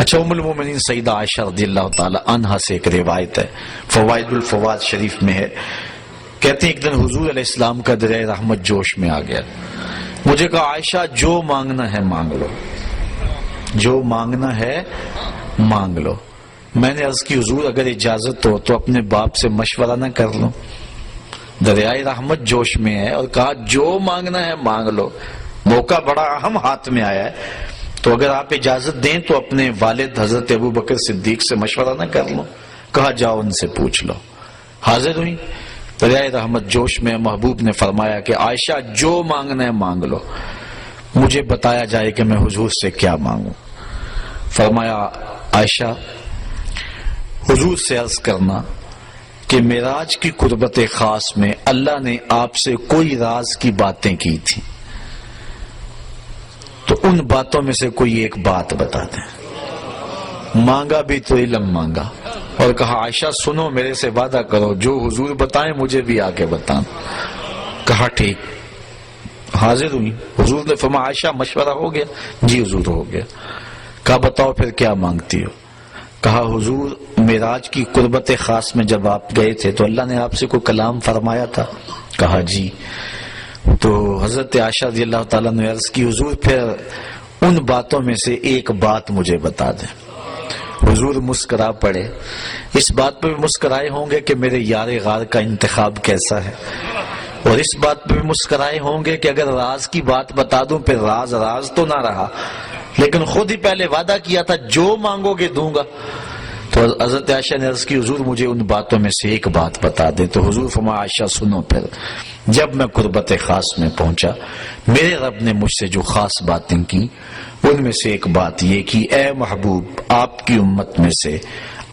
اچھا، ام المومنین سیدہ عائشہ رضی اللہ تعالی عنہا سے ایک روایت ہے، فوائد الفوائد شریف میں ہے، کہتے ہیں ایک دن حضور علیہ السلام کا دریائے رحمت جوش میں آ گیا، مجھے کہا عائشہ جو مانگنا ہے مانگ لو، جو مانگنا ہے مانگ لو۔ میں نے عرض کی حضور اگر اجازت ہو تو اپنے باپ سے مشورہ نہ کر لوں؟ دریائے رحمت جوش میں ہے اور کہا جو مانگنا ہے مانگ لو، موقع بڑا اہم ہاتھ میں آیا ہے، تو اگر آپ اجازت دیں تو اپنے والد حضرت ابو بکر صدیق سے مشورہ نہ کر لوں؟ کہا جاؤ ان سے پوچھ لو۔ حاضر ہوئی دریائے رحمت جوش میں، محبوب نے فرمایا کہ عائشہ جو مانگنا ہے مانگ لو، مجھے بتایا جائے کہ میں حضور سے کیا مانگوں۔ فرمایا عائشہ حضور سے عرض کرنا کہ معراج کی قربت خاص میں اللہ نے آپ سے کوئی راز کی باتیں کی تھی، تو ان باتوں میں سے کوئی ایک بات بتا دیں۔ مانگا بھی تو علم مانگا اور کہا عائشہ سنو، میرے سے وعدہ کرو جو حضور بتائیں مجھے بھی آ کے بتانا۔ کہا ٹھیک۔ حاضر ہوئی، حضور نے فرمایا عائشہ مشورہ ہو گیا؟ جی حضور ہو گیا۔ کہا بتاؤ پھر کیا مانگتی ہو؟ کہا حضور معراج کی قربت خاص میں جب آپ گئے تھے تو اللہ نے آپ سے کوئی کلام فرمایا تھا؟ کہا جی۔ تو حضرت عائشہ رضی اللہ تعالیٰ نے عرض کی حضور پھر ان باتوں میں سے ایک بات مجھے بتا دیں۔ حضور مسکرا پڑے، اس بات پہ بھی مسکرائے ہوں گے کہ میرے یار غار کا انتخاب کیسا ہے، اور اس بات پہ بھی مسکرائے ہوں گے کہ اگر راز کی بات بتا دوں پھر راز راز تو نہ رہا، لیکن خود ہی پہلے وعدہ کیا تھا جو مانگو گے دوں گا۔ تو حضرت عائشہ نے عرض کی حضور مجھے ان باتوں میں سے ایک بات بتا دے۔ تو حضور فرمایا عائشہ سنو پھر، جب میں قربت خاص میں پہنچا میرے رب نے مجھ سے جو خاص باتیں کی ان میں سے ایک بات یہ کی، اے محبوب آپ کی امت میں سے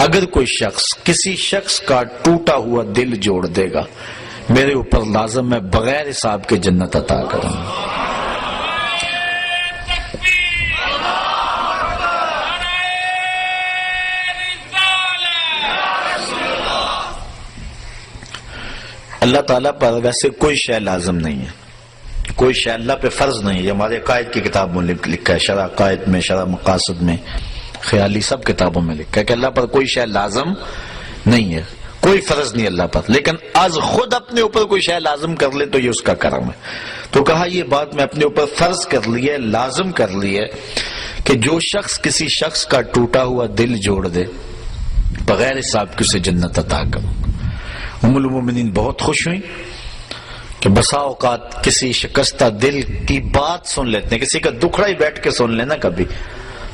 اگر کوئی شخص کسی شخص کا ٹوٹا ہوا دل جوڑ دے گا میرے اوپر لازم میں بغیر حساب کے جنت عطا کروں گا۔ اللہ تعالیٰ پر ویسے کوئی شے لازم نہیں ہے، کوئی شے اللہ پہ فرض نہیں ہے۔ ہمارے قائد کی کتاب میں لکھا ہے، شرح قائد میں، شرح مقاصد میں، خیالی سب کتابوں میں لکھا ہے کہ اللہ پر کوئی شے لازم نہیں ہے، کوئی فرض نہیں اللہ پر، لیکن از خود اپنے اوپر کوئی شے لازم کر لے تو یہ اس کا کرم ہے۔ تو کہا یہ بات میں اپنے اوپر فرض کر لی ہے، لازم کر لی ہے کہ جو شخص کسی شخص کا ٹوٹا ہوا دل جوڑ دے بغیر حساب کے اسے جنت عطا کروں۔ ام المومنین بہت خوش ہوئی کہ بسا اوقات کسی شکستہ دل کی بات سن لیتے ہیں، کسی کا دکھڑا ہی بیٹھ کے سن لینا کبھی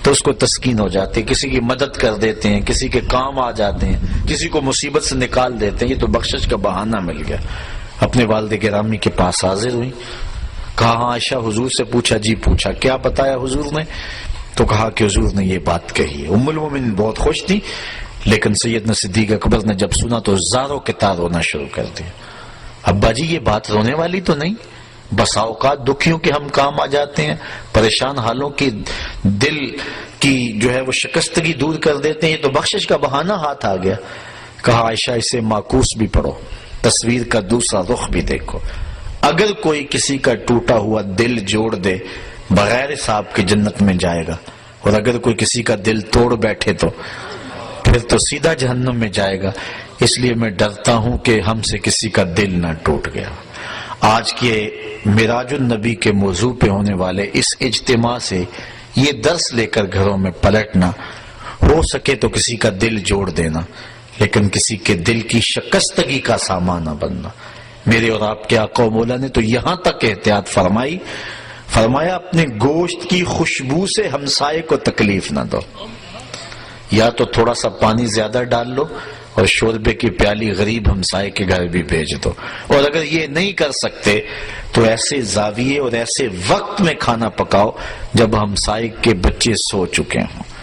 تو اس کو تسکین ہو جاتی ہے، کسی کی مدد کر دیتے ہیں، کسی کے کام آ جاتے ہیں، کسی کو مصیبت سے نکال دیتے ہیں، یہ تو بخشش کا بہانہ مل گیا۔ اپنے والد گرامی کے پاس حاضر ہوئی، کہا ہاں عائشہ حضور سے پوچھا؟ جی پوچھا۔ کیا بتایا حضور نے؟ تو کہا کہ حضور نے یہ بات کہی ہے۔ ام المومنین بہت خوش تھی، لیکن سیدنا صدیق اکبر نے جب سنا تو زاروں کے تار رونا شروع کر دیا۔ ابا جی یہ بات رونے والی تو نہیں، بسا اوقات دکھیوں کے ہم کام آ جاتے ہیں، پریشان حالوں کی دل کی جو ہے وہ شکستگی دور کر دیتے ہیں، یہ تو بخشش کا بہانہ ہاتھ آ گیا۔ کہا عائشہ اسے معکوس بھی پڑھو، تصویر کا دوسرا رخ بھی دیکھو، اگر کوئی کسی کا ٹوٹا ہوا دل جوڑ دے بغیر حساب کے جنت میں جائے گا، اور اگر کوئی کسی کا دل توڑ بیٹھے تو پھر تو سیدھا جہنم میں جائے گا۔ اس لیے میں ڈرتا ہوں کہ ہم سے کسی کا دل نہ ٹوٹ گیا۔ آج کے معراج النبی کے موضوع پہ ہونے والے اس اجتماع سے یہ درس لے کر گھروں میں پلٹنا، ہو سکے تو کسی کا دل جوڑ دینا، لیکن کسی کے دل کی شکستگی کا سامان نہ بننا۔ میرے اور آپ کے آقا و مولا نے تو یہاں تک احتیاط فرمائی، فرمایا اپنے گوشت کی خوشبو سے ہمسائے کو تکلیف نہ دو، یا تو تھوڑا سا پانی زیادہ ڈال لو اور شوربے کی پیالی غریب ہمسائے کے گھر بھی بھیج دو، اور اگر یہ نہیں کر سکتے تو ایسے زاویے اور ایسے وقت میں کھانا پکاؤ جب ہمسائے کے بچے سو چکے ہوں۔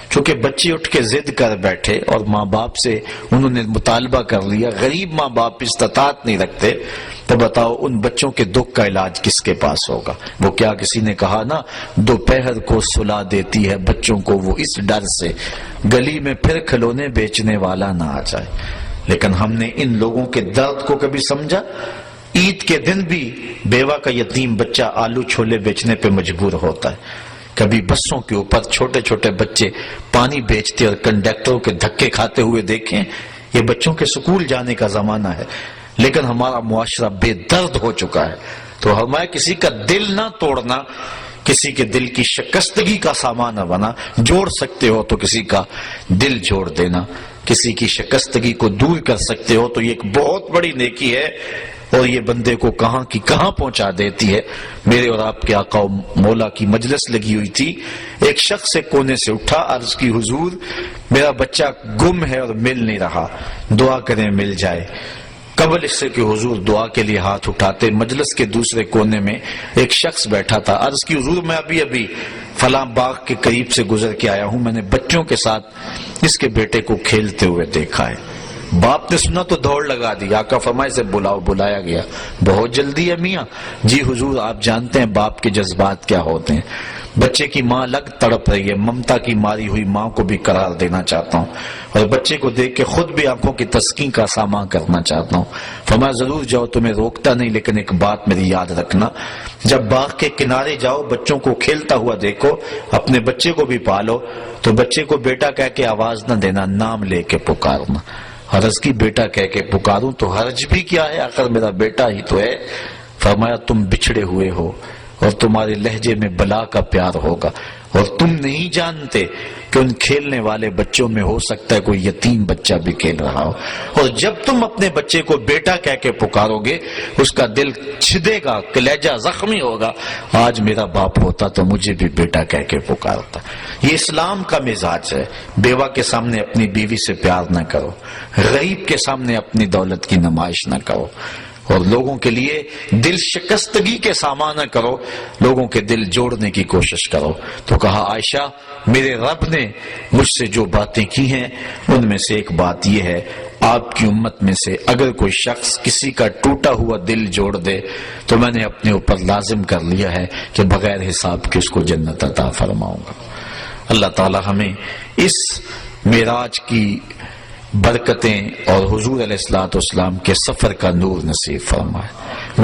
چونکہ بچے اٹھ کے ضد کر بیٹھے اور ماں باپ سے انہوں نے مطالبہ کر لیا، غریب ماں باپ استطاعت نہیں رکھتے، تو بتاؤ ان بچوں کے دکھ کا علاج کس کے پاس ہوگا؟ وہ کیا کسی نے کہا نا، دوپہر کو سلا دیتی ہے بچوں کو وہ اس ڈر سے گلی میں پھر کھلونے بیچنے والا نہ آ جائے۔ لیکن ہم نے ان لوگوں کے درد کو کبھی سمجھا؟ عید کے دن بھی بیوہ کا یتیم بچہ آلو چھولے بیچنے پہ مجبور ہوتا ہے، کبھی بسوں کے اوپر چھوٹے چھوٹے بچے پانی بیچتے اور کنڈکٹروں کے دھکے کھاتے ہوئے دیکھیں؟ یہ بچوں کے سکول جانے کا زمانہ ہے، لیکن ہمارا معاشرہ بے درد ہو چکا ہے۔ تو ہمارا کسی کا دل نہ توڑنا، کسی کے دل کی شکستگی کا سامان نہ بنا۔ جوڑ سکتے ہو تو کسی کا دل جوڑ دینا، کسی کی شکستگی کو دور کر سکتے ہو تو یہ ایک بہت بڑی نیکی ہے، اور یہ بندے کو کہاں کی کہاں پہنچا دیتی ہے۔ میرے اور آپ کے آقا و مولا کی مجلس لگی ہوئی تھی، ایک شخص سے کونے سے اٹھا، عرض کی حضور میرا بچہ گم ہے اور مل نہیں رہا، دعا کریں مل جائے۔ قبل اس سے کہ حضور دعا کے لیے ہاتھ اٹھاتے، مجلس کے دوسرے کونے میں ایک شخص بیٹھا تھا، عرض کی حضور میں ابھی فلاں باغ کے قریب سے گزر کے آیا ہوں، میں نے بچوں کے ساتھ اس کے بیٹے کو کھیلتے ہوئے دیکھا ہے۔ باپ نے سنا تو دوڑ لگا دی، آقا فرمائے سے بلاؤ، بلایا گیا۔ بہت جلدی ہے میاں؟ جی حضور آپ جانتے ہیں باپ کے جذبات کیا ہوتے ہیں، بچے کی ماں الگ تڑپ رہی ہے، ممتا کی ماری ہوئی ماں کو بھی قرار دینا چاہتا ہوں، اور بچے کو دیکھ کے خود بھی آنکھوں کی تسکین کا سامان کرنا چاہتا ہوں۔ فرمایا ضرور جاؤ، تمہیں روکتا نہیں، لیکن ایک بات میری یاد رکھنا، جب باغ کے کنارے جاؤ بچوں کو کھیلتا ہوا دیکھو، اپنے بچے کو بھی پالو، تو بچے کو بیٹا کہہ کے آواز نہ دینا، نام لے کے پکارنا۔ عرض کی بیٹا کہہ کے پکاروں تو حرج بھی کیا ہے، آخر میرا بیٹا ہی تو ہے۔ فرمایا تم بچھڑے ہوئے ہو اور تمہارے لہجے میں بلا کا پیار ہوگا، اور تم نہیں جانتے کہ ان کھیلنے والے بچوں میں ہو سکتا ہے کوئی یتیم بچہ بھی کھیل رہا ہو، اور جب تم اپنے بچے کو بیٹا کہہ کے پکارو گے اس کا دل چھدے گا، کلیجہ زخمی ہوگا، آج میرا باپ ہوتا تو مجھے بھی بیٹا کہہ کے پکارتا۔ یہ اسلام کا مزاج ہے۔ بیوہ کے سامنے اپنی بیوی سے پیار نہ کرو، غریب کے سامنے اپنی دولت کی نمائش نہ کرو، اور لوگوں کے لیے دل شکستگی کے سامان نہ کرو، لوگوں کے دل جوڑنے کی کوشش کرو۔ تو کہا عائشہ میرے رب نے مجھ سے جو باتیں کی ہیں ان میں سے ایک بات یہ ہے، آپ کی امت میں سے اگر کوئی شخص کسی کا ٹوٹا ہوا دل جوڑ دے تو میں نے اپنے اوپر لازم کر لیا ہے کہ بغیر حساب کے اس کو جنت عطا فرماؤں گا۔ اللہ تعالی ہمیں اس معراج کی برکتیں اور حضور علیہ الصلوۃ والسلام کے سفر کا نور نصیب فرمائے۔